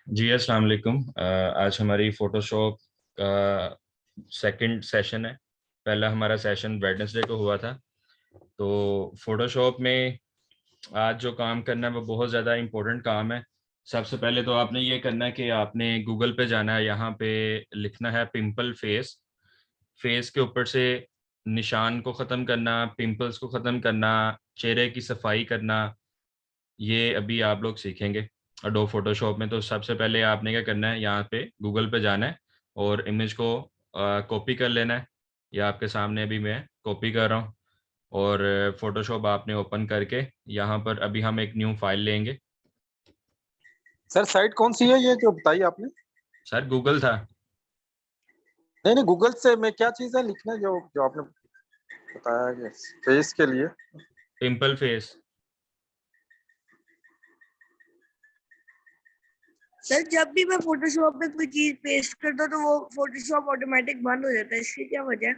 जी अस्सलाम वालेकुम। आज हमारी फोटोशॉप का सेकंड सेशन है। पहला हमारा सेशन वेडनेसडे को हुआ था। तो फोटोशॉप में आज जो काम करना है वो बहुत ज़्यादा इम्पोर्टेंट काम है। सबसे पहले तो आपने ये करना है कि आपने गूगल पे जाना है, यहाँ पे लिखना है पिंपल फेस। फेस के ऊपर से निशान को ख़त्म करना, पिंपल्स को ख़त्म करना, चेहरे की सफाई करना, ये अभी आप लोग सीखेंगे अडोब फोटोशॉप में। तो सबसे पहले आपने क्या करना है, यहाँ पे गूगल पे जाना है और इमेज को कॉपी कर लेना है। ये आपके सामने अभी मैं कॉपी कर रहा हूँ। और फोटोशॉप आपने ओपन करके यहाँ पर अभी हम एक न्यू फाइल लेंगे। सर साइट कौन सी है ये जो बताई आपने? सर गूगल था। नहीं नहीं, गूगल से में क्या चीज है लिखना जो जो आपने बताया कि फेस के लिए? Pimple face. सर जब भी मैं फोटोशॉप में कोई चीज पेस्ट करता हूँ तो वो फोटोशॉप ऑटोमेटिक बंद हो जाता है, इसकी क्या वजह है?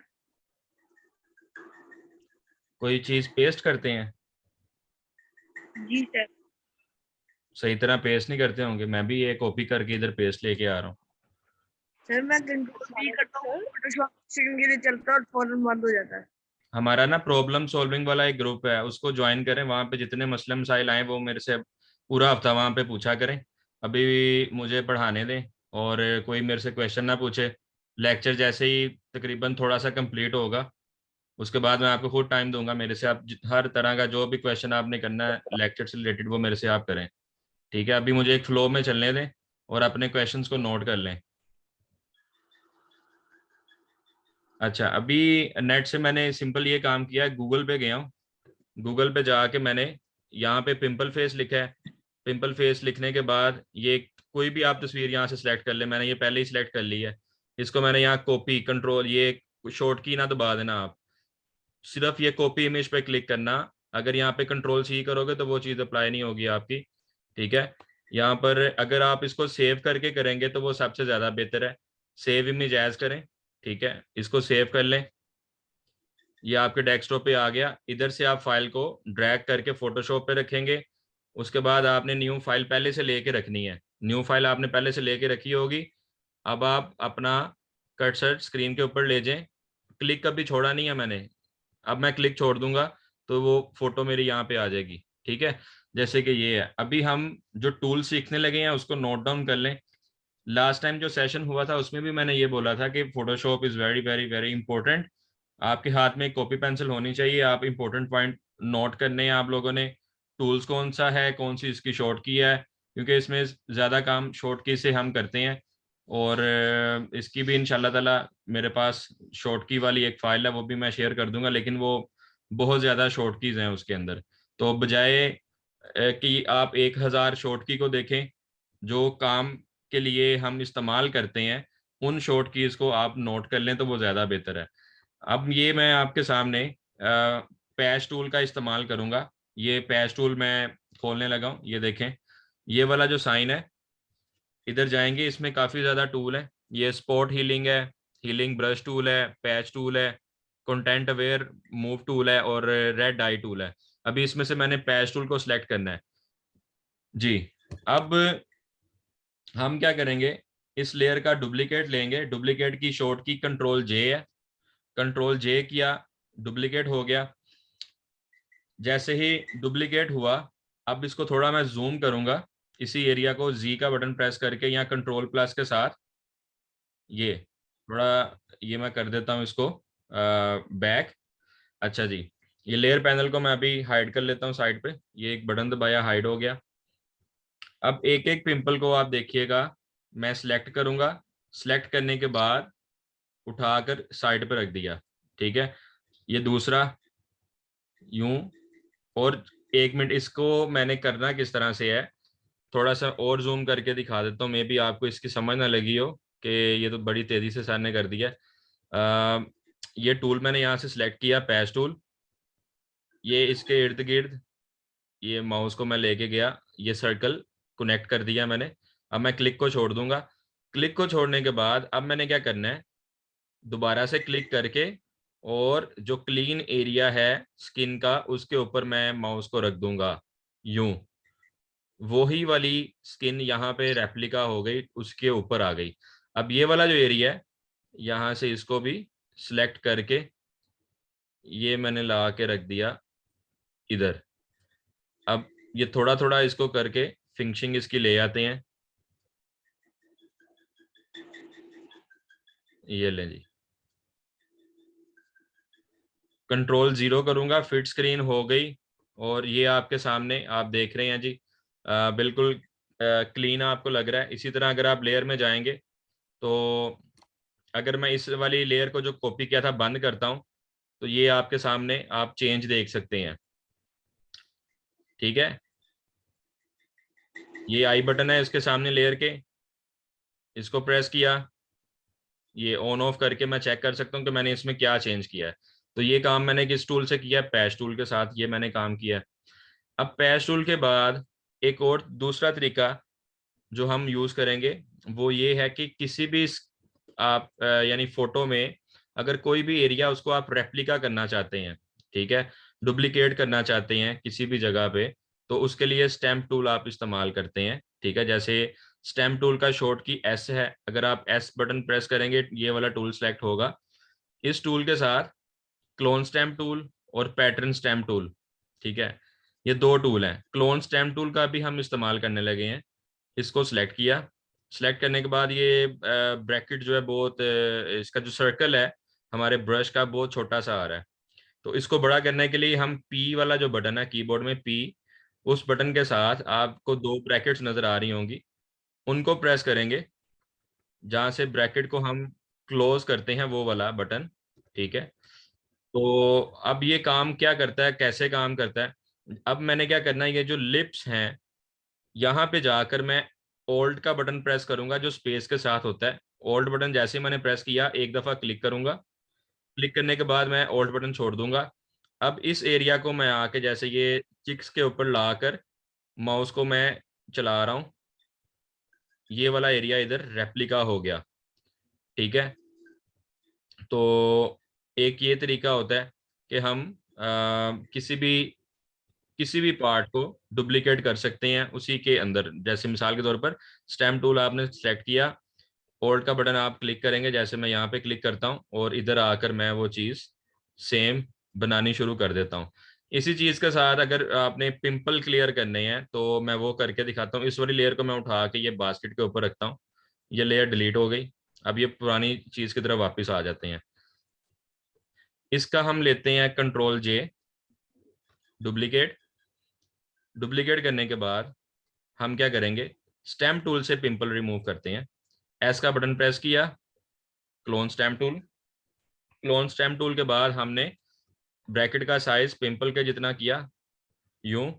कोई चीज़ पेस्ट करते हैं, जी सर। सही तरह पेस्ट नहीं करते होंगे। मैं भी ये कॉपी करके इधर पेस्ट लेके आ रहा हूँ। सर मैं कंट्रोल भी करता हूँ, फोटोशॉप सेकंड के लिए चलता है और फौरन बंद हो जाता है। हमारा ना प्रॉब्लम सॉल्विंग वाला एक ग्रुप है, उसको ज्वाइन करें। वहाँ पे जितने मसले मसाइल आए वो मेरे से पूरा हफ्ता वहाँ पे पूछा करें। अभी मुझे पढ़ाने दें और कोई मेरे से क्वेश्चन ना पूछे। लेक्चर जैसे ही तकरीबन थोड़ा सा कंप्लीट होगा उसके बाद मैं आपको खुद टाइम दूंगा। मेरे से आप हर तरह का जो भी क्वेश्चन आपने करना है लेक्चर से रिलेटेड वो मेरे से आप करें। ठीक है, अभी मुझे एक फ्लो में चलने दें और अपने क्वेश्चंस को नोट कर लें। अच्छा, अभी नेट से मैंने सिंपल ये काम किया है, गूगल पे गया हूँ। गूगल पे जाके मैंने यहाँ पे पिंपल फेस लिखा है। पिंपल फेस लिखने के बाद ये कोई भी आप तस्वीर यहाँ से सिलेक्ट कर ले। मैंने ये पहले ही सिलेक्ट कर ली है। इसको मैंने यहाँ कॉपी कंट्रोल ये शॉर्ट की ना दबा देना आप, सिर्फ ये कॉपी इमेज पे क्लिक करना। अगर यहाँ पे कंट्रोल सी करोगे तो वो चीज़ अप्लाई नहीं होगी आपकी। ठीक है, यहाँ पर अगर आप इसको सेव करके करेंगे तो वो सबसे ज़्यादा बेहतर है। सेव इमेज एज करें। ठीक है, इसको सेव कर लें। ये आपके डेस्कटॉप पे आ गया। इधर से आप फाइल को ड्रैग करके फोटोशॉप पे रखेंगे। उसके बाद आपने न्यू फाइल पहले से लेके रखनी है। न्यू फाइल आपने पहले से लेके रखी होगी। अब आप अपना कर्सर स्क्रीन के ऊपर ले जाएं। क्लिक कभी छोड़ा नहीं है मैंने। अब मैं क्लिक छोड़ दूंगा तो वो फोटो मेरी यहाँ पे आ जाएगी। ठीक है, जैसे कि ये है। अभी हम जो टूल सीखने लगे हैं उसको नोट डाउन कर लें। लास्ट टाइम जो सेशन हुआ था उसमें भी मैंने ये बोला था कि Photoshop is very very very important. आपके हाथ में एक कॉपी पेंसिल होनी चाहिए। आप इंपॉर्टेंट पॉइंट नोट करने हैं आप लोगों ने। टूल्स कौन सा है, कौन सी इसकी शॉर्ट की है, क्योंकि इसमें ज़्यादा काम शॉर्ट की से हम करते हैं। और इसकी भी इंशाल्लाह ताला मेरे पास शॉर्ट की वाली एक फ़ाइल है, वो भी मैं शेयर कर दूंगा। लेकिन वो बहुत ज़्यादा शॉर्ट कीज़ हैं उसके अंदर। तो बजाय कि आप 1000 शॉर्ट की को देखें जो काम के लिए हम इस्तेमाल करते हैं, उन शॉर्ट कीज़ को आप नोट कर लें तो वो ज़्यादा बेहतर है। अब ये मैं आपके सामने पैच टूल का इस्तेमाल करूंगा। ये पैच टूल मैं खोलने लगा हूँ। ये देखें, ये वाला जो साइन है, इधर जाएंगे, इसमें काफ़ी ज़्यादा टूल है। ये स्पॉट हीलिंग है, हीलिंग ब्रश टूल है, पैच टूल है, कंटेंट अवेयर मूव टूल है और रेड आई टूल है। अभी इसमें से मैंने पैच टूल को सिलेक्ट करना है। जी, अब हम क्या करेंगे, इस लेयर का डुप्लीकेट लेंगे। डुप्लीकेट की शॉर्ट की कंट्रोल जे है। कंट्रोल जे किया, डुप्लीकेट हो गया। जैसे ही डुप्लीकेट हुआ, अब इसको थोड़ा मैं जूम करूंगा। इसी एरिया को जी का बटन प्रेस करके या कंट्रोल प्लस के साथ ये थोड़ा ये मैं कर देता हूँ इसको बैक। अच्छा जी, ये लेयर पैनल को मैं अभी हाइड कर लेता हूँ साइड पे। ये एक बटन दबाया, हाइड हो गया। अब एक एक पिंपल को आप देखिएगा, मैं सिलेक्ट करूंगा। सिलेक्ट करने के बाद उठाकर साइड पे रख दिया। ठीक है, ये दूसरा यूं। और एक मिनट, इसको मैंने करना किस तरह से है, थोड़ा सा और जूम करके दिखा देता हूँ। मे बी आपको इसकी समझ ना लगी हो कि ये तो बड़ी तेजी से सर ने कर दिया। ये टूल मैंने यहाँ से सिलेक्ट किया, पैच टूल। ये इसके इर्द गिर्द ये माउस को मैं लेके गया, ये सर्कल कनेक्ट कर दिया मैंने। अब मैं क्लिक को छोड़ दूंगा। क्लिक को छोड़ने के बाद अब मैंने क्या करना है, दोबारा से क्लिक करके और जो क्लीन एरिया है स्किन का उसके ऊपर मैं माउस को रख दूंगा यूं। वही वाली स्किन यहाँ पे रेप्लिका हो गई, उसके ऊपर आ गई। अब ये वाला जो एरिया है, यहाँ से इसको भी सिलेक्ट करके ये मैंने ला के रख दिया इधर। अब ये थोड़ा थोड़ा इसको करके फिनिशिंग इसकी ले आते हैं। ये ले जी, कंट्रोल 0 करूंगा, फिट स्क्रीन हो गई और ये आपके सामने आप देख रहे हैं जी। बिल्कुल क्लीन आपको लग रहा है। इसी तरह अगर आप लेयर में जाएंगे तो अगर मैं इस वाली लेयर को जो कॉपी किया था बंद करता हूं, तो ये आपके सामने आप चेंज देख सकते हैं। ठीक है, ये आई बटन है इसके सामने लेयर के, इसको प्रेस किया, ये ऑन ऑफ करके मैं चेक कर सकता हूँ कि मैंने इसमें क्या चेंज किया है। तो ये काम मैंने किस टूल से किया है? पैच टूल के साथ ये मैंने काम किया है। अब पैच टूल के बाद एक और दूसरा तरीका जो हम यूज करेंगे वो ये है कि किसी भी आप यानी फोटो में अगर कोई भी एरिया उसको आप रेप्लिका करना चाहते हैं, ठीक है, डुप्लीकेट करना चाहते हैं किसी भी जगह पे, तो उसके लिए स्टैम्प टूल आप इस्तेमाल करते हैं। ठीक है, जैसे स्टैम्प टूल का शॉर्ट की एस है, अगर आप एस बटन प्रेस करेंगे ये वाला टूल सेलेक्ट होगा। इस टूल के साथ क्लोन स्टैम्प टूल और पैटर्न स्टैम्प टूल, ठीक है, ये दो टूल हैं। क्लोन स्टैम्प टूल का भी हम इस्तेमाल करने लगे हैं। इसको सिलेक्ट किया, सिलेक्ट करने के बाद ये ब्रैकेट जो है बहुत इसका जो सर्कल है हमारे ब्रश का बहुत छोटा सा आ रहा है। तो इसको बड़ा करने के लिए हम पी वाला जो बटन है कीबोर्ड में, पी, उस बटन के साथ आपको दो ब्रैकेट्स नजर आ रही होंगी, उनको प्रेस करेंगे। जहां से ब्रैकेट को हम क्लोज करते हैं वो वाला बटन, ठीक है। तो अब ये काम क्या करता है, कैसे काम करता है? अब मैंने क्या करना है, ये जो लिप्स हैं यहाँ पे जाकर मैं ओल्ड का बटन प्रेस करूंगा जो स्पेस के साथ होता है। ओल्ड बटन जैसे ही मैंने प्रेस किया एक दफा क्लिक करूंगा, क्लिक करने के बाद मैं ओल्ड बटन छोड़ दूंगा। अब इस एरिया को मैं आके जैसे ये चिक्स के ऊपर लाकर माउस को मैं चला रहा हूँ, ये वाला एरिया इधर रेप्लिका हो गया। ठीक है, तो एक ये तरीका होता है कि हम किसी भी पार्ट को डुप्लीकेट कर सकते हैं उसी के अंदर। जैसे मिसाल के तौर पर स्टैम्प टूल आपने सेलेक्ट किया, ओल्ड का बटन आप क्लिक करेंगे, जैसे मैं यहाँ पे क्लिक करता हूँ और इधर आकर मैं वो चीज़ सेम बनानी शुरू कर देता हूँ। इसी चीज़ के साथ अगर आपने पिंपल क्लियर करने हैं तो मैं वो करके दिखाता हूँ। इस वाली लेयर को मैं उठा के ये बास्केट के ऊपर रखता हूँ, ये लेयर डिलीट हो गई। अब ये पुरानी चीज़ की तरफ वापस आ जाते हैं। इसका हम लेते हैं कंट्रोल जे, डुप्लीकेट। डुप्लीकेट करने के बाद हम क्या करेंगे, स्टैम्प टूल से पिंपल रिमूव करते हैं। एस का बटन प्रेस किया, clone stamp tool. Clone stamp tool के बाद हमने ब्रैकेट का साइज पिंपल के जितना किया, यूं,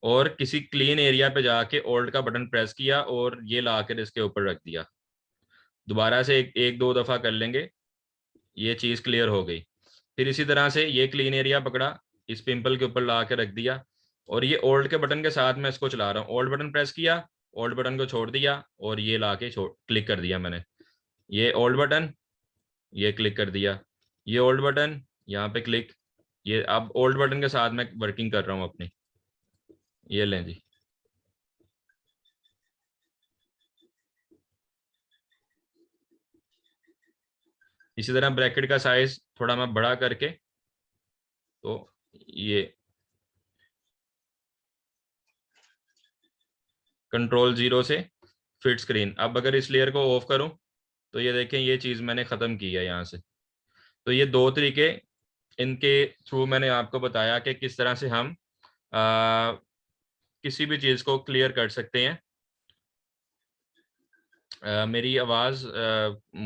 और किसी क्लीन एरिया पे जाके ओल्ड का बटन प्रेस किया और ये लाकर इसके ऊपर रख दिया। दोबारा से एक दो दफा कर लेंगे, ये चीज क्लियर हो गई। फिर इसी तरह से ये क्लीन एरिया पकड़ा, इस पिंपल के ऊपर ला के रख दिया और ये ओल्ड के बटन के साथ मैं इसको चला रहा हूँ। ओल्ड बटन प्रेस किया, ओल्ड बटन को छोड़ दिया और ये ला के क्लिक कर दिया मैंने। ये ओल्ड बटन, ये क्लिक कर दिया, ये ओल्ड बटन, यहाँ पे क्लिक। ये अब ओल्ड बटन के साथ मैं वर्किंग कर रहा हूँ अपनी। ये लें जी, इसी तरह ब्रैकेट का साइज थोड़ा मैं बड़ा करके, तो ये कंट्रोल 0 से फिट स्क्रीन। अब अगर इस लेयर को ऑफ करूं तो ये देखें ये चीज मैंने खत्म की है यहाँ से। तो ये दो तरीके इनके थ्रू मैंने आपको बताया कि किस तरह से हम किसी भी चीज को क्लियर कर सकते हैं। मेरी आवाज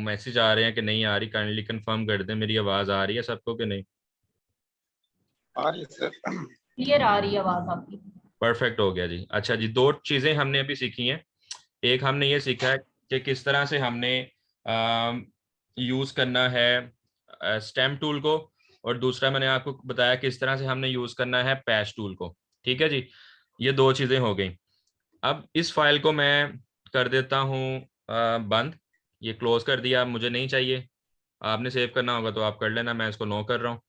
मैसेज आ रहे हैं कि नहीं आ रही, काइंडली कंफर्म कर दें मेरी आवाज आ रही है सबको कि नहीं। आ रही है सर। क्लियर आ रही है आवाज आपकी। परफेक्ट हो गया जी। अच्छा जी, दो चीजें हमने अभी सीखी हैं। एक हमने ये सीखा है कि किस तरह से हमने यूज करना है स्टैम्प टूल को, और दूसरा मैंने आपको बताया किस तरह से हमने यूज करना है पैच टूल को। ठीक है जी, ये दो चीजें हो गई। अब इस फाइल को मैं कर देता हूँ बंद। ये क्लोज कर दिया, मुझे नहीं चाहिए। आपने सेव करना होगा तो आप कर लेना, मैं इसको नो कर रहा हूँ।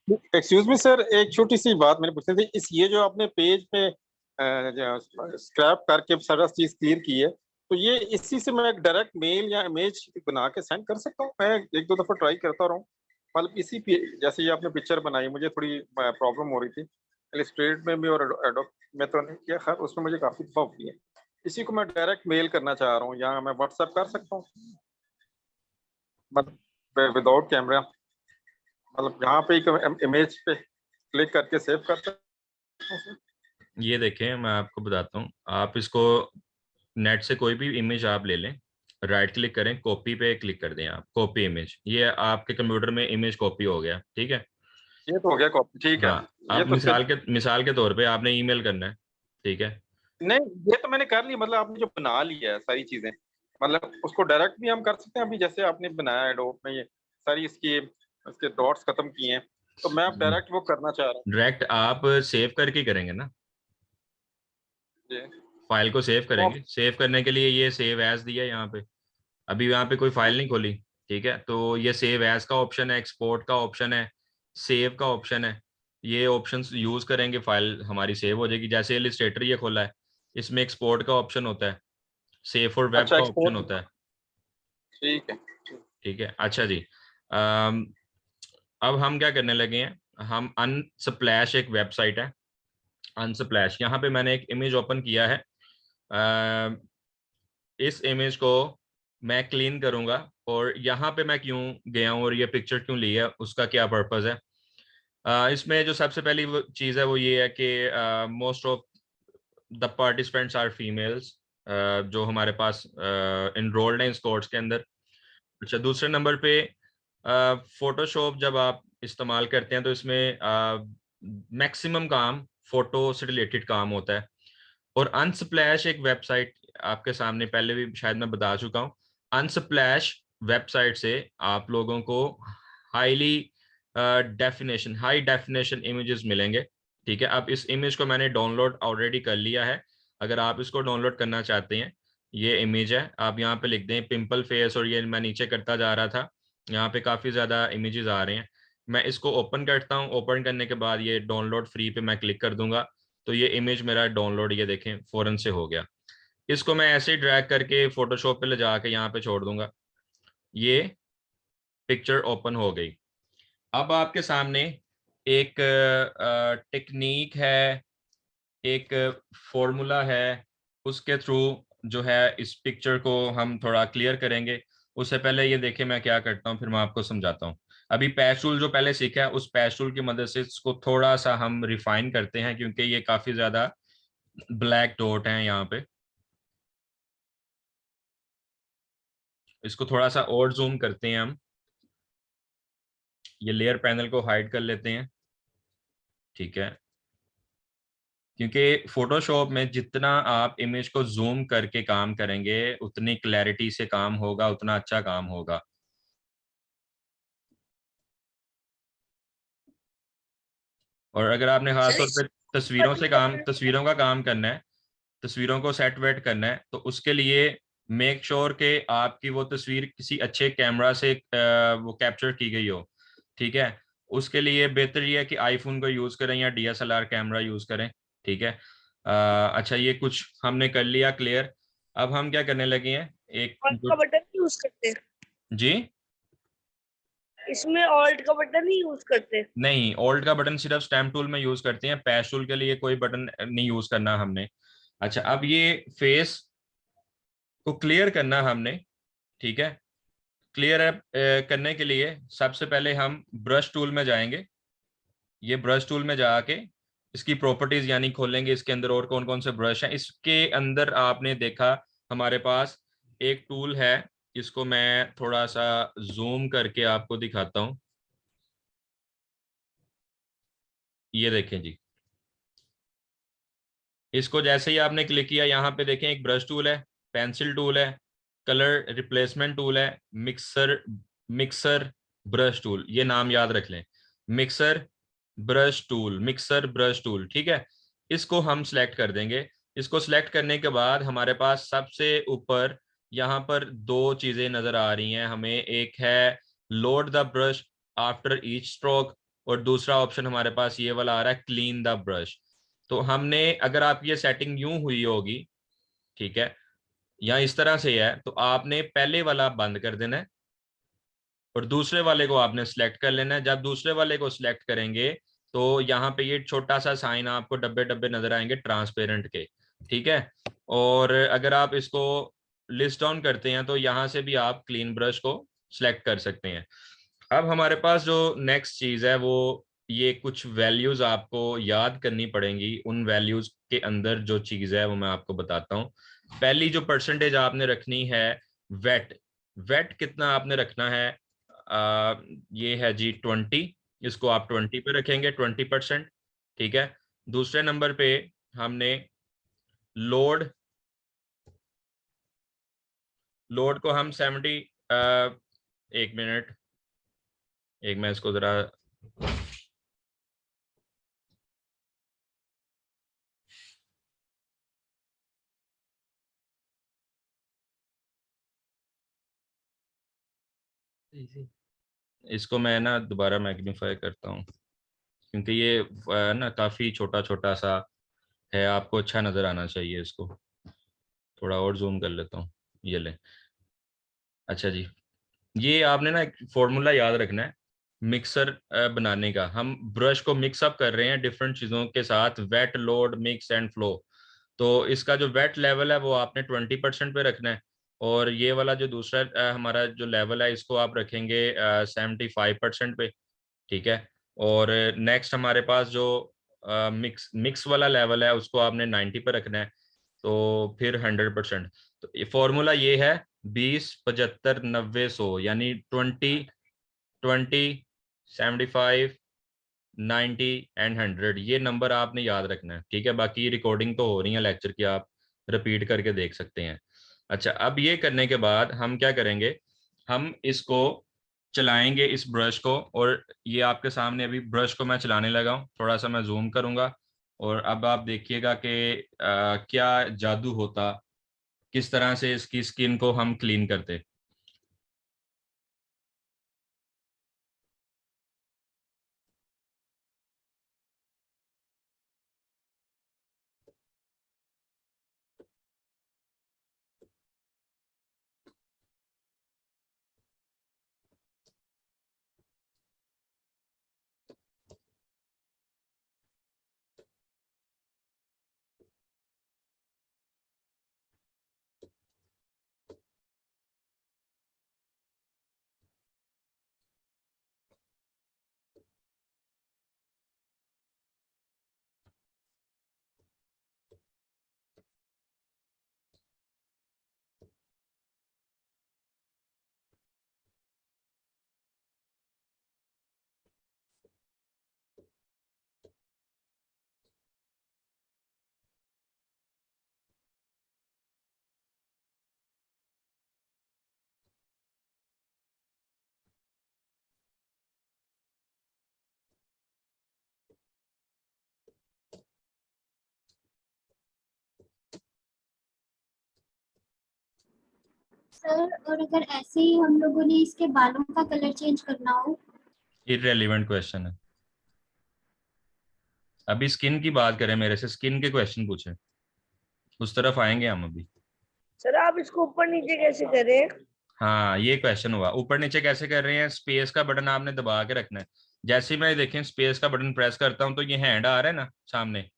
एक्सक्यूज मी सर, एक छोटी सी बात मैंने पूछनी थी। इस ये जो आपने पेज पे स्क्रैप करके सारा चीज क्लियर की है, तो ये इसी से मैं डायरेक्ट मेल या इमेज बना के सेंड कर सकता हूँ। मैं एक दो दफा ट्राई करता रहा हूँ, मतलब जैसे ये आपने पिक्चर बनाई, मुझे थोड़ी प्रॉब्लम हो रही थी इलस्ट्रेट में भी और एडोब में तो नहीं किया, खैर उसमें मुझे काफी दफा होती है। इसी को मैं डायरेक्ट मेल करना चाह रहा हूँ, या मैं व्हाट्सएप कर सकता हूँ मतलब विदाउट कैमरा, मतलब यहाँ पे एक इमेज पे क्लिक करके सेव कर सकता हूँ। ये देखें, मैं आपको बताता हूँ। आप इसको नेट से कोई भी इमेज आप ले लें, राइट क्लिक करें, कॉपी पे क्लिक कर दें आप, कॉपी इमेज। ये आपके कंप्यूटर में इमेज कॉपी हो गया, ठीक है। ये तो हो गया कॉपी, ठीक है। हाँ, ये अब तो फिर मिसाल के तौर पे आपने ईमेल करना है, ठीक है। नहीं, ये तो मैंने कर लिया, मतलब आपने जो बना लिया है सारी चीजें, मतलब उसको डायरेक्ट भी हम कर सकते हैं। अभी जैसे आपने बनाया एडोब में ये सारी इसके डॉट्स खत्म किए हैं, तो मैं अब डायरेक्ट वो करना चाह रहा हूँ। डायरेक्ट आप सेव करके करेंगे ना, जी। फाइल को सेव तो करेंगे। सेव करने के लिए ये सेव एज दिया है यहाँ पे। अभी यहाँ पे कोई फाइल नहीं खोली, ठीक है। तो ये सेव एज का ऑप्शन है, एक्सपोर्ट का ऑप्शन है, सेव का ऑप्शन है। ये ऑप्शंस यूज करेंगे, फाइल हमारी सेव हो जाएगी। जैसे इलस्ट्रेटर ये खोला है, इसमें एक्सपोर्ट का ऑप्शन होता है, सेव फॉर वेब अच्छा, का ऑप्शन एक्सपोर्ट, होता है, ठीक है। ठीक है। अच्छा जी, अब हम क्या करने लगे हैं, हम अनस्प्लैश एक वेबसाइट है, अनस्प्लैश। यहाँ पे मैंने एक इमेज ओपन किया है। इस इमेज को मैं क्लीन करूंगा, और यहाँ पे मैं क्यों गया हूँ और ये पिक्चर क्यों ली है, उसका क्या पर्पस है। इसमें जो सबसे पहली चीज़ है वो ये है कि most of the participants are females, जो हमारे पास इनरोल्ड हैं इस कोर्स के अंदर। अच्छा, दूसरे नंबर पे फोटोशॉप जब आप इस्तेमाल करते हैं तो इसमें मैक्सिमम काम फोटो से रिलेटेड काम होता है। और अनस्प्लैश एक वेबसाइट, आपके सामने पहले भी शायद मैं बता चुका हूँ। अनस्प्लैश वेबसाइट से आप लोगों को हाई डेफिनेशन इमेजेस मिलेंगे, ठीक है। अब इस इमेज को मैंने डाउनलोड ऑलरेडी कर लिया है। अगर आप इसको डाउनलोड करना चाहते हैं, ये इमेज है, आप यहाँ पे लिख दें पिंपल फेस, और ये मैं नीचे करता जा रहा था, यहाँ पे काफ़ी ज़्यादा इमेजेस आ रहे हैं। मैं इसको ओपन करता हूँ, ओपन करने के बाद ये डाउनलोड फ्री पे मैं क्लिक कर दूंगा, तो ये इमेज मेरा डाउनलोड, ये देखें, फौरन से हो गया। इसको मैं ऐसे ही ड्रैग करके फोटोशॉप पे ले जाके यहाँ पे छोड़ दूंगा, ये पिक्चर ओपन हो गई। अब आपके सामने एक टेक्निक है, एक फॉर्मूला है, उसके थ्रू जो है इस पिक्चर को हम थोड़ा क्लियर करेंगे। उससे पहले ये देखें मैं क्या करता हूँ, फिर मैं आपको समझाता हूँ। अभी पैच टूल जो पहले सीखा है, उस पैच टूल की मदद से इसको थोड़ा सा हम रिफाइन करते हैं, क्योंकि ये काफी ज्यादा ब्लैक डॉट हैं यहाँ पे। इसको थोड़ा सा और जूम करते हैं हम, ये लेयर पैनल को हाइड कर लेते हैं, ठीक है। क्योंकि फोटोशॉप में जितना आप इमेज को जूम करके काम करेंगे, उतनी क्लैरिटी से काम होगा, उतना अच्छा काम होगा। और अगर आपने खास तौर पे तस्वीरों का काम करना है, तस्वीरों को सेट वेट करना है, तो उसके लिए मेक श्योर के आपकी वो तस्वीर किसी अच्छे कैमरा से वो कैप्चर की गई हो, ठीक है। उसके लिए बेहतर ये है कि आईफोन को यूज करें या डीएसएलआर कैमरा यूज करें, ठीक है। अच्छा, ये कुछ हमने कर लिया क्लियर। अब हम क्या करने लगे हैं, एक ऑल्ट का बटन यूज करते हैं जी इसमें, ऑल्ट का बटन नहीं यूज करते। नहीं, ऑल्ट का बटन सिर्फ स्टैम्प टूल में यूज करते हैं, पैच टूल के लिए कोई बटन नहीं यूज करना हमने। अच्छा, अब ये फेस को क्लियर करना हमने, ठीक है। क्लियर करने के लिए सबसे पहले हम ब्रश टूल में जाएंगे। ये ब्रश टूल में जाके इसकी प्रॉपर्टीज यानी खोलेंगे, इसके अंदर और कौन कौन से ब्रश हैं। इसके अंदर आपने देखा हमारे पास एक टूल है, इसको मैं थोड़ा सा जूम करके आपको दिखाता हूं। ये देखें जी, इसको जैसे ही आपने क्लिक किया, यहाँ पे देखें एक ब्रश टूल है, पेंसिल टूल है, कलर रिप्लेसमेंट टूल है, मिक्सर मिक्सर ब्रश टूल, ये नाम याद रख लें, मिक्सर मिक्सर ब्रश टूल, ठीक है। इसको हम सिलेक्ट कर देंगे। इसको सिलेक्ट करने के बाद हमारे पास सबसे ऊपर यहाँ पर दो चीजें नजर आ रही हैं हमें, एक है load the brush after each stroke, और दूसरा ऑप्शन हमारे पास ये वाला आ रहा है क्लीन द ब्रश। तो हमने, अगर आपकी ये सेटिंग यूं हुई होगी, ठीक है, या इस तरह से है, तो आपने पहले वाला बंद कर देना है और दूसरे वाले को आपने सिलेक्ट कर लेना है। जब दूसरे वाले को सिलेक्ट करेंगे तो यहाँ पे ये छोटा सा साइन आपको डब्बे डब्बे नजर आएंगे ट्रांसपेरेंट के, ठीक है। और अगर आप इसको लिस्ट डाउन करते हैं तो यहाँ से भी आप क्लीन ब्रश को सिलेक्ट कर सकते हैं। अब हमारे पास जो नेक्स्ट चीज है वो ये कुछ वैल्यूज आपको याद करनी पड़ेंगी। उन वैल्यूज के अंदर जो चीज है वो मैं आपको बताता हूँ। पहली जो परसेंटेज आपने रखनी है, वेट। वेट कितना आपने रखना है? ये है जी 20। इसको आप 20 पे रखेंगे, 20%, ठीक है। दूसरे नंबर पे हमने लोड, लोड को हम 70, एक मिनट, एक मैं इसको जरा, इसको मैं ना दोबारा मैग्नीफाई करता हूँ क्योंकि ये ना काफी छोटा छोटा सा है, आपको अच्छा नजर आना चाहिए। इसको थोड़ा और जूम कर लेता हूँ, ये ले। अच्छा जी, ये आपने ना एक फॉर्मूला याद रखना है मिक्सर बनाने का। हम ब्रश को मिक्स अप कर रहे हैं डिफरेंट चीज़ों के साथ, weight, load, mix and flow. तो इसका जो वेट लेवल है वो आपने 20% पे रखना है, और ये वाला जो दूसरा हमारा जो लेवल है इसको आप रखेंगे 75% पे, ठीक है। और नेक्स्ट हमारे पास जो मिक्स मिक्स वाला लेवल है उसको आपने 90 पे रखना है, तो फिर 100%। तो ये फॉर्मूला ये है 20, 75, 90, 100, यानी 20, 75, 90 एंड 100। ये नंबर आपने याद रखना है, ठीक है। बाकी रिकॉर्डिंग तो हो रही है लेक्चर की, आप रिपीट करके देख सकते हैं। अच्छा, अब ये करने के बाद हम क्या करेंगे, हम इसको चलाएंगे इस ब्रश को। और ये आपके सामने अभी ब्रश को मैं चलाने लगा हूँ, थोड़ा सा मैं जूम करूंगा और अब आप देखिएगा कि क्या जादू होता, किस तरह से इसकी स्किन को हम क्लीन करते। सर, और अगर ऐसे ही हम लोगों ने इसके बालों का कलर चेंज करना हो? इररेलेवेंट क्वेश्चन है। अभी स्किन की बात करें, मेरे से स्किन के क्वेश्चन पूछे, उस तरफ आएंगे हम अभी। सर आप इसको ऊपर नीचे कैसे करें? हाँ, ये क्वेश्चन हुआ, ऊपर नीचे कैसे कर रहे हैं। स्पेस का बटन आपने दबा के रखना है। जैसे ही मैं देखें स्पेस का बटन प्रेस करता हूं तो ये हैंड आ रहा है ना सामने, जी।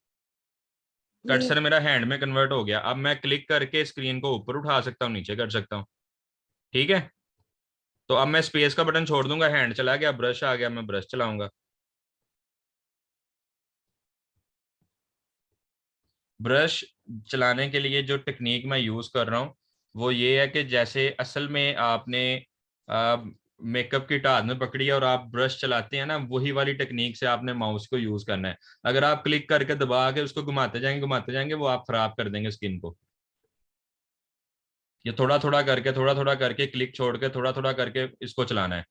कर्सर मेरा हैंड में कन्वर्ट हो गया। अब मैं क्लिक करके स्क्रीन को ऊपर उठा सकता हूँ, नीचे कर सकता हूँ, ठीक है। तो अब मैं स्पेस का बटन छोड़ दूंगा, हैंड चला गया, ब्रश आ गया, मैं ब्रश चलाऊंगा। ब्रश चलाने के लिए जो टेक्निक मैं यूज कर रहा हूँ वो ये है कि जैसे असल में आपने मेकअप किट हाथ में पकड़ी है और आप ब्रश चलाते हैं ना, वही वाली टेक्निक से आपने माउस को यूज करना है। अगर आप क्लिक करके दबा के उसको घुमाते जाएंगे वो आप खराब कर देंगे स्किन को। ये थोड़ा थोड़ा करके, थोड़ा थोड़ा करके, क्लिक छोड़ के थोड़ा थोड़ा करके इसको चलाना है।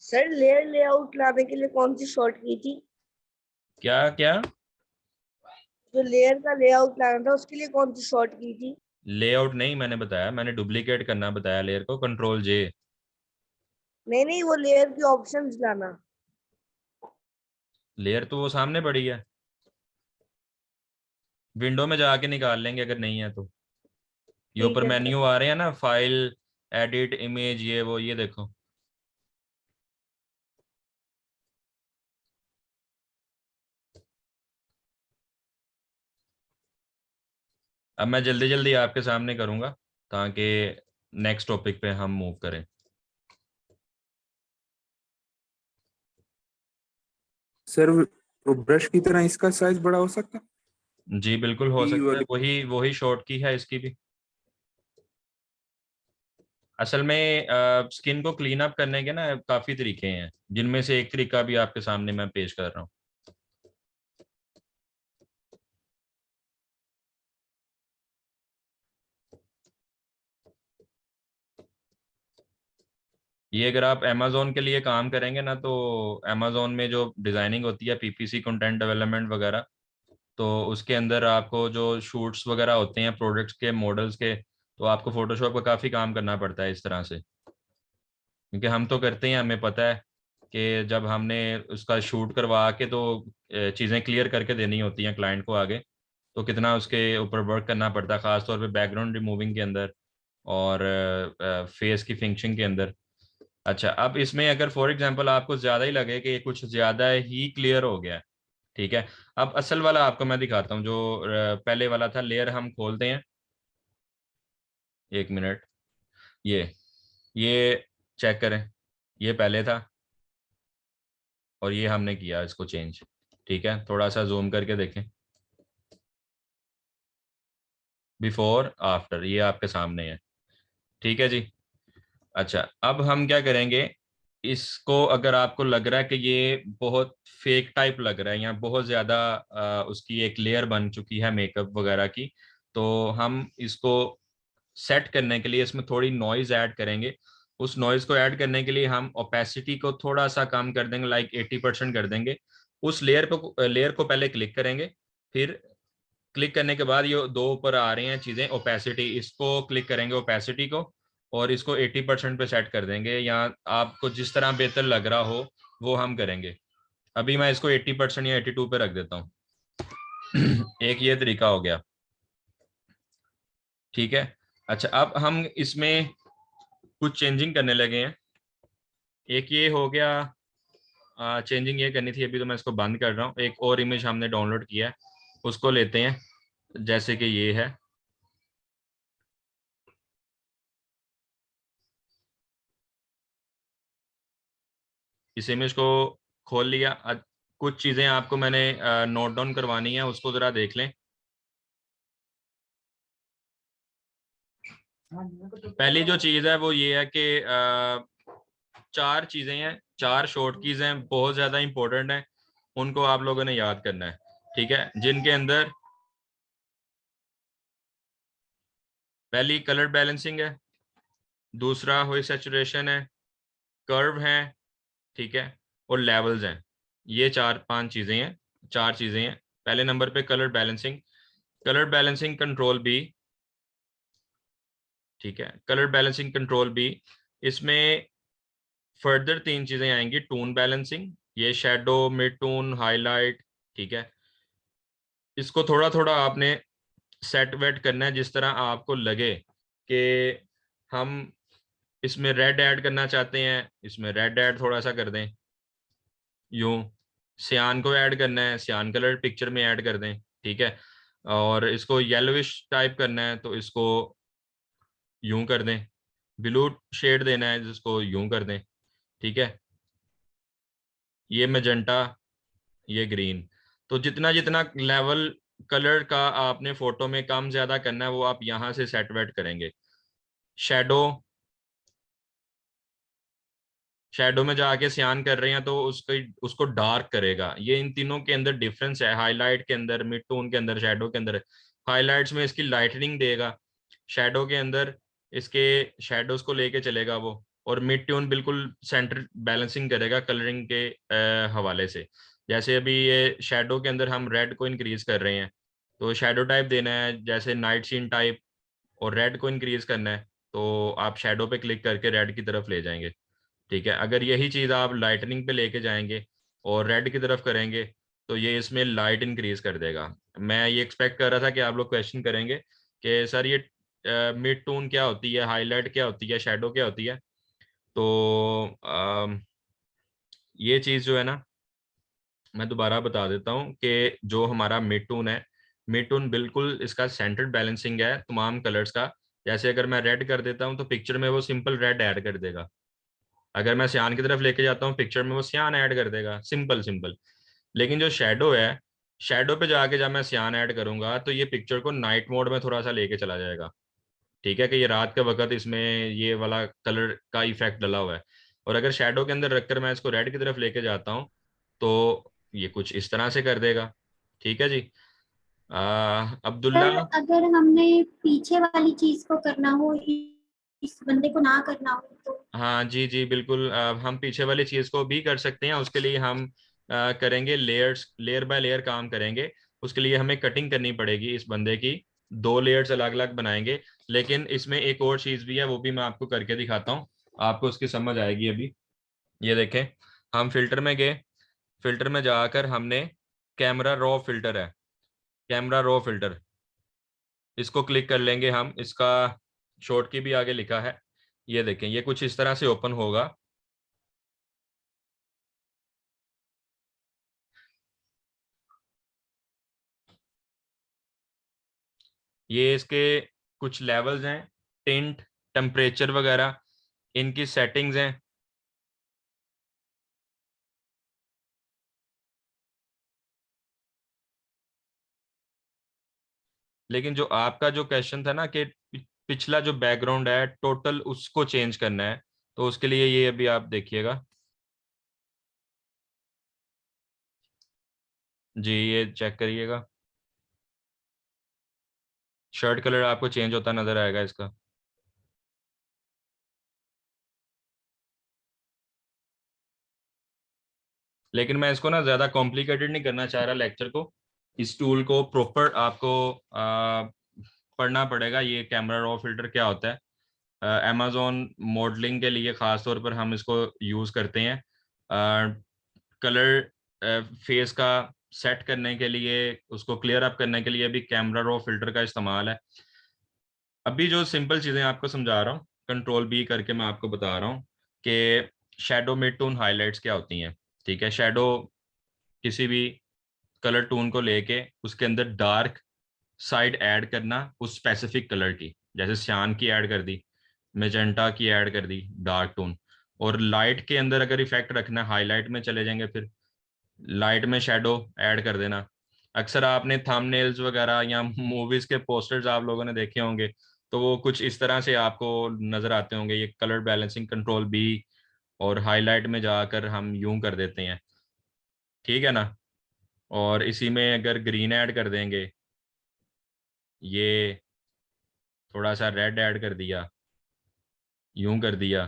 सर लेयर लेआउट लाने के लिए कौन सी शॉर्ट की थी? क्या क्या? जो लेयर का लेआउट लाना था उसके लिए कौन सी शॉर्ट की थी? लेआउट नहीं मैंने बताया, मैंने डुप्लीकेट करना बताया लेयर को, कंट्रोल जे। नहीं नहीं, वो लेयर की ऑप्शंस लाना। लेयर तो वो सामने पड़ी है, विंडो में जाके निकाल लेंगे अगर नहीं है तो। ये ठीक ऊपर है सर। मेन्यू आ रहे हैं ना, फाइल, एडिट, इमेज, ये वो, ये देखो। अब मैं जल्दी जल्दी आपके सामने करूंगा ताकि नेक्स्ट टॉपिक पे हम मूव करें। सर वो ब्रश की तरह इसका साइज बड़ा हो सकता है? जी बिल्कुल हो ई सकता है, वाली। वही वही शॉर्ट की है इसकी भी। असल में स्किन को क्लीन अप करने के ना काफी तरीके हैं, जिनमें से एक तरीका भी आपके सामने मैं पेश कर रहा हूँ। ये अगर आप अमेजोन के लिए काम करेंगे ना, तो अमेजोन में जो डिजाइनिंग होती है, पीपीसी, कंटेंट डेवलपमेंट वगैरह, तो उसके अंदर आपको जो शूट्स वगैरह होते हैं प्रोडक्ट्स के, मॉडल्स के, तो आपको फोटोशॉप का काफ़ी काम करना पड़ता है इस तरह से। क्योंकि हम तो करते हैं, हमें पता है कि जब हमने उसका शूट करवा के तो चीज़ें क्लियर करके देनी होती हैं क्लाइंट को आगे, तो कितना उसके ऊपर वर्क करना पड़ता है, ख़ासतौर पे बैकग्राउंड रिमूविंग के अंदर और फेस की फिनिशिंग के अंदर। अच्छा, अब इसमें अगर फॉर एग्जांपल आपको ज़्यादा ही लगे कि ये कुछ ज़्यादा ही क्लियर हो गया है, ठीक है, अब असल वाला आपको मैं दिखाता हूँ, जो पहले वाला था। लेयर हम खोलते हैं, एक मिनट, ये चेक करें, ये पहले था और ये हमने किया इसको चेंज। ठीक है, थोड़ा सा जूम करके देखें, बिफोर आफ्टर, ये आपके सामने है। ठीक है जी। अच्छा, अब हम क्या करेंगे, इसको अगर आपको लग रहा है कि ये बहुत फेक टाइप लग रहा है या बहुत ज़्यादा उसकी एक लेयर बन चुकी है मेकअप वगैरह की, तो हम इसको सेट करने के लिए इसमें थोड़ी नॉइज ऐड करेंगे। उस नॉइज को ऐड करने के लिए हम ओपेसिटी को थोड़ा सा कम कर देंगे, लाइक 80% कर देंगे। उस लेयर को पहले क्लिक करेंगे, फिर क्लिक करने के बाद ये दो ऊपर आ रही हैं चीज़ें, ओपेसिटी, इसको क्लिक करेंगे ओपेसिटी को, और इसको 80% पे सेट कर देंगे, या आपको जिस तरह बेहतर लग रहा हो वो हम करेंगे। अभी मैं इसको 80% या 82 पे रख देता हूँ। एक ये तरीका हो गया। ठीक है। अच्छा, अब हम इसमें कुछ चेंजिंग करने लगे हैं। एक ये हो गया, चेंजिंग ये करनी थी, अभी तो मैं इसको बंद कर रहा हूँ। एक और इमेज हमने डाउनलोड किया है, उसको लेते हैं, जैसे कि ये है। इस इमेज को खोल लिया। कुछ चीज़ें आपको मैंने नोट डाउन करवानी है, उसको ज़रा देख लें। पहली जो चीज़ है वो ये है कि चार चीज़ें हैं, चार शॉर्ट कीज हैं, बहुत ज़्यादा इंपॉर्टेंट हैं, उनको आप लोगों ने याद करना है। ठीक है, जिनके अंदर पहली कलर बैलेंसिंग है, दूसरा हुई सैचुरेशन है, कर्व है, ठीक है, और लेवल्स हैं। ये चार पांच चीज़ें हैं, चार चीज़ें हैं। पहले नंबर पे colour balancing, colour balancing control B. ठीक है, कलर बैलेंसिंग कंट्रोल बी। इसमें फर्दर तीन चीज़ें आएंगी, टोन बैलेंसिंग, ये शेडो, मिड टोन, हाईलाइट। ठीक है, इसको थोड़ा थोड़ा आपने सेट वेट करना है, जिस तरह आपको लगे कि हम इसमें रेड ऐड करना चाहते हैं, इसमें रेड ऐड थोड़ा सा कर दें, यूं। सियान को ऐड करना है, सियान कलर पिक्चर में ऐड कर दें। ठीक है, और इसको येलोविश टाइप करना है तो इसको यूं कर दें, ब्लू शेड देना है जिसको यूं कर दें। ठीक है, ये मैजेंटा, ये ग्रीन। तो जितना जितना लेवल कलर का आपने फोटो में कम ज्यादा करना है वो आप यहाँ से सेट वेट करेंगे। शेडो, शेडो में जाके सियान कर रहे हैं तो उसको डार्क करेगा। ये इन तीनों के अंदर डिफरेंस है, हाईलाइट के अंदर, मिड टोन के अंदर, शेडो के अंदर। हाईलाइट्स में इसकी लाइटनिंग देगा, शेडो के अंदर इसके शेडोज को लेके चलेगा वो, और मिड टोन बिल्कुल सेंटर बैलेंसिंग करेगा कलरिंग के हवाले से। जैसे अभी ये शेडो के अंदर हम रेड को इंक्रीज कर रहे हैं, तो शेडो टाइप देना है जैसे नाइट सीन टाइप, और रेड को इंक्रीज करना है तो आप शेडो पे क्लिक करके रेड की तरफ ले जाएंगे। ठीक है, अगर यही चीज़ आप लाइटनिंग पे लेके जाएंगे और रेड की तरफ करेंगे तो ये इसमें लाइट इंक्रीज कर देगा। मैं ये एक्सपेक्ट कर रहा था कि आप लोग क्वेश्चन करेंगे कि सर ये मिड टोन क्या होती है, हाईलाइट क्या होती है, शेडो क्या होती है। तो ये चीज़ जो है ना, मैं दोबारा बता देता हूँ कि जो हमारा मिड टोन है, मिड टोन बिल्कुल इसका सेंटर्ड बैलेंसिंग है तमाम कलर्स का। जैसे अगर मैं रेड कर देता हूँ तो पिक्चर में वो सिंपल रेड ऐड कर देगा, अगर मैं सियान की तरफ लेके जाता हूँ पिक्चर में वो सियान ऐड कर देगा, सिंपल सिंपल। लेकिन जो शेडो है, शेडो पे जाके जब मैं सियान ऐड करूंगा तो ये पिक्चर को नाइट मोड में थोड़ा सा लेके चला जाएगा। ठीक है, कि ये रात के वक्त इसमें ये वाला कलर का इफेक्ट डला हुआ है। और अगर शेडो के अंदर रखकर मैं इसको रेड की तरफ लेके जाता हूँ तो ये कुछ इस तरह से कर देगा। ठीक है जी। अब्दुल्ला। सर अगर हमने पीछे वाली चीज को करना हो, इस बंदे को ना करना हो तो? हाँ जी जी बिल्कुल, हम पीछे वाली चीज को भी कर सकते हैं। उसके लिए हम करेंगे लेयर्स, लेयर बाय लेयर काम करेंगे। उसके लिए हमें कटिंग करनी पड़ेगी इस बंदे की, 2 लेयर्स अलग अलग बनाएंगे। लेकिन इसमें एक और चीज भी है, वो भी मैं आपको करके दिखाता हूँ, आपको उसकी समझ आएगी अभी। ये देखें, हम फिल्टर में गए, फिल्टर में जाकर हमने कैमरा रॉ फिल्टर है, कैमरा रॉ फिल्टर, इसको क्लिक कर लेंगे हम। इसका शॉर्ट की भी आगे लिखा है, ये देखें, ये कुछ इस तरह से ओपन होगा। ये इसके कुछ लेवल्स हैं, टिंट, टेम्परेचर वगैरह, इनकी सेटिंग्स हैं। लेकिन जो आपका जो क्वेश्चन था ना कि पिछला जो बैकग्राउंड है टोटल उसको चेंज करना है, तो उसके लिए ये अभी आप देखिएगा जी, ये चेक करिएगा, शर्ट कलर आपको चेंज होता नजर आएगा इसका। लेकिन मैं इसको ना ज्यादा कॉम्प्लिकेटेड नहीं करना चाह रहा लेक्चर को। इस टूल को प्रॉपर आपको पढ़ना पड़ेगा, ये कैमरा रॉ फिल्टर क्या होता है। अमेजोन मॉडलिंग के लिए ख़ास तौर पर हम इसको यूज़ करते हैं। कलर फेस का सेट करने के लिए, उसको क्लियर अप करने के लिए भी कैमरा रॉ फिल्टर का इस्तेमाल है। अभी जो सिंपल चीज़ें आपको समझा रहा हूँ, कंट्रोल बी करके मैं आपको बता रहा हूँ कि शेडो, मिड टोन, हाइलाइट्स क्या होती हैं। ठीक है, शेडो किसी भी कलर टोन को लेके उसके अंदर डार्क साइड ऐड करना उस स्पेसिफिक कलर की, जैसे सियान की ऐड कर दी, मेजेंटा की ऐड कर दी डार्क टोन। और लाइट के अंदर अगर इफेक्ट रखना है, हाईलाइट में चले जाएंगे, फिर लाइट में शेडो ऐड कर देना। अक्सर आपने थंबनेल्स वगैरह या मूवीज के पोस्टर्स आप लोगों ने देखे होंगे, तो वो कुछ इस तरह से आपको नजर आते होंगे। ये कलर बैलेंसिंग, कंट्रोल बी और हाईलाइट में जाकर हम यूं कर देते हैं। ठीक है ना। और इसी में अगर ग्रीन ऐड कर देंगे, ये थोड़ा सा रेड ऐड कर दिया, यूं कर दिया।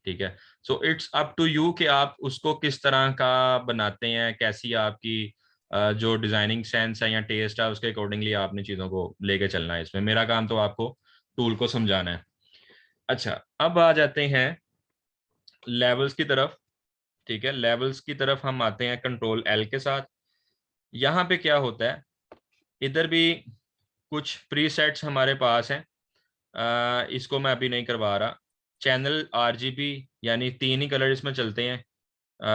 ठीक है, so it's up to you कि आप उसको किस तरह का बनाते हैं, कैसी आपकी जो डिजाइनिंग सेंस है या टेस्ट है, उसके अकॉर्डिंगली आपने चीज़ों को लेके चलना है। इसमें मेरा काम तो आपको टूल को समझाना है। अच्छा, अब आ जाते हैं लेवल्स की तरफ। ठीक है, लेवल्स की तरफ हम आते हैं कंट्रोल एल के साथ। यहाँ पे क्या होता है, इधर भी कुछ प्रीसेट्स हमारे पास हैं, इसको मैं अभी नहीं करवा रहा। चैनल आरजीबी, यानी 3 ही कलर इसमें चलते हैं,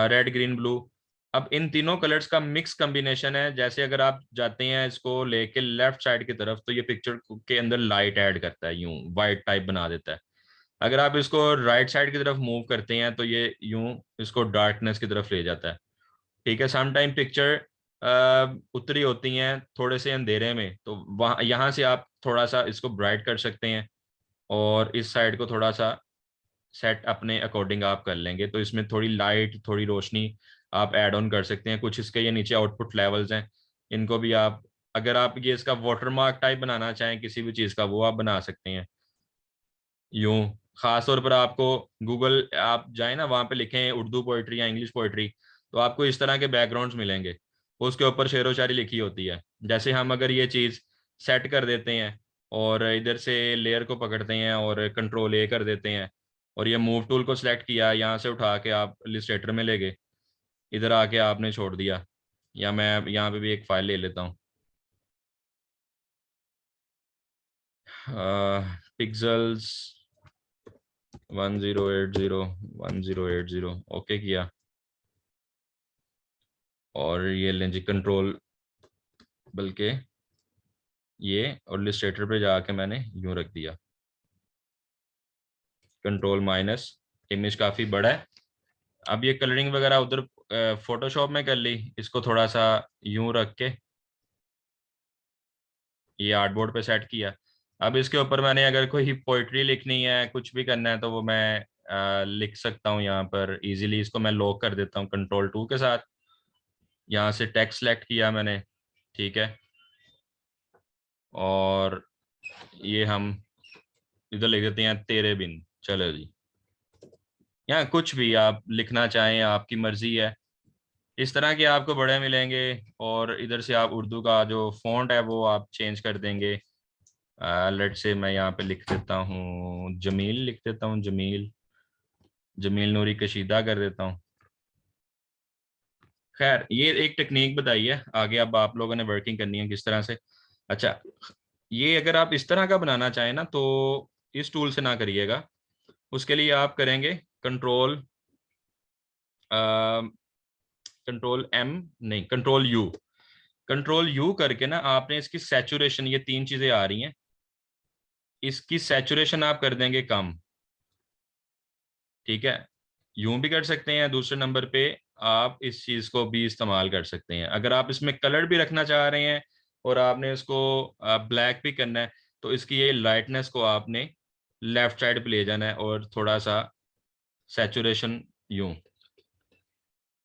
रेड, ग्रीन, ब्लू। अब इन तीनों कलर्स का मिक्स कॉम्बिनेशन है। जैसे अगर आप जाते हैं इसको लेके लेफ्ट साइड की तरफ, तो ये पिक्चर के अंदर लाइट ऐड करता है, यूं वाइट टाइप बना देता है। अगर आप इसको राइट साइड की तरफ मूव करते हैं तो ये यूं इसको डार्कनेस की तरफ ले जाता है। ठीक है, सम टाइम पिक्चर उतरी होती हैं थोड़े से अंधेरे में, तो वहाँ यहाँ से आप थोड़ा सा इसको ब्राइट कर सकते हैं और इस साइड को थोड़ा सा सेट अपने अकॉर्डिंग आप कर लेंगे, तो इसमें थोड़ी लाइट, थोड़ी रोशनी आप ऐड ऑन कर सकते हैं। कुछ इसके ये नीचे आउटपुट लेवल्स हैं, इनको भी आप, अगर आप ये इसका वाटरमार्क टाइप बनाना चाहें किसी भी चीज़ का, वो आप बना सकते हैं यूं। खास तौर पर आपको गूगल आप जाए ना, वहाँ पे लिखें उर्दू पोइट्री या इंग्लिश पोइट्री, तो आपको इस तरह के बैकग्राउंड्स मिलेंगे, उसके ऊपर शेरो शायरी लिखी होती है। जैसे हम अगर ये चीज़ सेट कर देते हैं और इधर से लेयर को पकड़ते हैं और कंट्रोल ए कर देते हैं, और ये मूव टूल को सिलेक्ट किया, यहाँ से उठा के आप इलस्ट्रेटर में ले गए, इधर आके आपने छोड़ दिया। या मैं यहाँ पे भी एक फाइल ले लेता हूँ, पिक्सल्स 1080 ओके किया, और ये लें जी कंट्रोल, बल्कि ये और इलस्ट्रेटर पे जाके मैंने यूं रख दिया, कंट्रोल माइनस, इमेज काफ़ी बड़ा है। अब ये कलरिंग वगैरह उधर फोटोशॉप में कर ली, इसको थोड़ा सा यूं रख के ये आर्टबोर्ड पे सेट किया। अब इसके ऊपर मैंने अगर कोई पोइट्री लिखनी है, कुछ भी करना है, तो वो मैं लिख सकता हूँ यहाँ पर इजीली। इसको मैं लॉक कर देता हूँ कंट्रोल 2 के साथ, यहाँ से टेक्स्ट सेलेक्ट किया मैंने, ठीक है, और ये हम इधर लिख देते हैं तेरे बिन। चलो जी, यहाँ कुछ भी आप लिखना चाहें आपकी मर्जी है, इस तरह के आपको बड़े मिलेंगे। और इधर से आप उर्दू का जो फॉन्ट है वो आप चेंज कर देंगे। लेट से मैं यहाँ पे लिख देता हूँ जमील, लिख देता हूँ जमील, जमील नूरी कशीदा कर देता हूँ। खैर ये एक टेक्निक बताई है, आगे अब आप लोगों ने वर्किंग करनी है किस तरह से। अच्छा, ये अगर आप इस तरह का बनाना चाहें ना, तो इस टूल से ना करिएगा, उसके लिए आप करेंगे कंट्रोल कंट्रोल एम नहीं, कंट्रोल यू। कंट्रोल यू करके ना आपने इसकी सैचुरेशन, ये 3 चीजें आ रही हैं, इसकी सैचुरेशन आप कर देंगे कम, ठीक है। यूं भी कर सकते हैं, दूसरे नंबर पे आप इस चीज को भी इस्तेमाल कर सकते हैं। अगर आप इसमें कलर भी रखना चाह रहे हैं और आपने इसको ब्लैक भी करना है, तो इसकी ये लाइटनेस को आपने लेफ्ट साइड पे ले जाना है और थोड़ा सा सैचुरेशन यूं।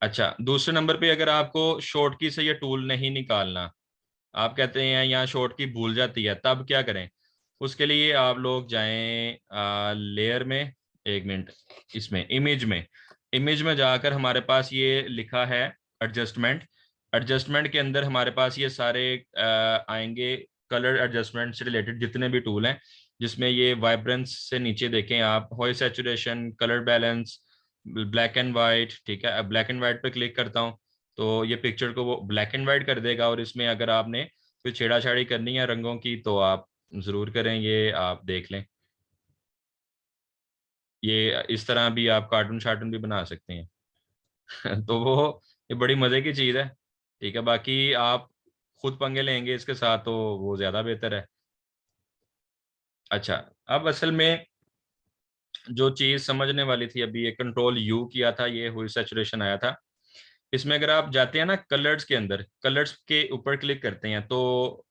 अच्छा, दूसरे नंबर पे अगर आपको शॉर्ट की से ये टूल नहीं निकालना, आप कहते हैं यहाँ शॉर्ट की भूल जाती है, तब क्या करें? उसके लिए आप लोग जाएं लेयर में, एक मिनट, इसमें इमेज में जाकर हमारे पास ये लिखा है एडजस्टमेंट। एडजस्टमेंट के अंदर हमारे पास ये सारे आएंगे कलर एडजस्टमेंट से रिलेटेड जितने भी टूल हैं, जिसमें ये वाइब्रेंस से नीचे देखें आप, hoist saturation, colour balance, black and white, ठीक है। अब ब्लैक एंड वाइट पे क्लिक करता हूँ तो ये पिक्चर को वो ब्लैक एंड वाइट कर देगा, और इसमें अगर आपने कोई छेड़ाछाड़ी करनी है रंगों की तो आप जरूर करें, ये आप देख लें। ये इस तरह भी आप कार्टून शार्टून भी बना सकते हैं तो वो ये बड़ी मजे की चीज है, ठीक है। बाकी आप खुद पंगे लेंगे इसके साथ तो वो ज्यादा बेहतर है। अच्छा, अब असल में जो चीज समझने वाली थी, अभी ये कंट्रोल यू किया था, ये हुई सैचुरेशन आया था। इसमें अगर आप जाते हैं ना कलर्स के अंदर, कलर्स के ऊपर क्लिक करते हैं तो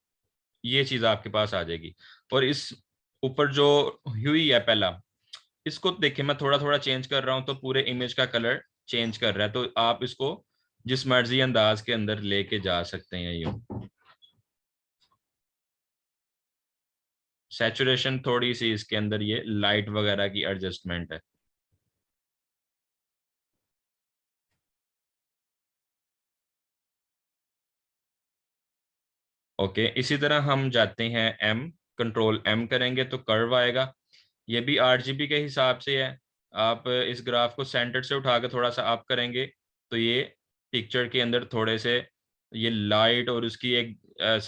ये चीज आपके पास आ जाएगी। और इस ऊपर जो हुई है पहला, इसको देखिए मैं थोड़ा थोड़ा चेंज कर रहा हूं तो पूरे इमेज का कलर चेंज कर रहा है, तो आप इसको जिस मर्जी अंदाज के अंदर लेके जा सकते हैं। यूं सैचुरेशन थोड़ी सी इसके अंदर ये लाइट वगैरह की एडजस्टमेंट है। ओके, इसी तरह हम जाते हैं एम, कंट्रोल एम करेंगे तो कर्व आएगा। ये भी 8 GB के हिसाब से है। आप इस ग्राफ को सेंटर से उठा के थोड़ा सा अप करेंगे तो ये पिक्चर के अंदर थोड़े से ये लाइट और उसकी एक समझ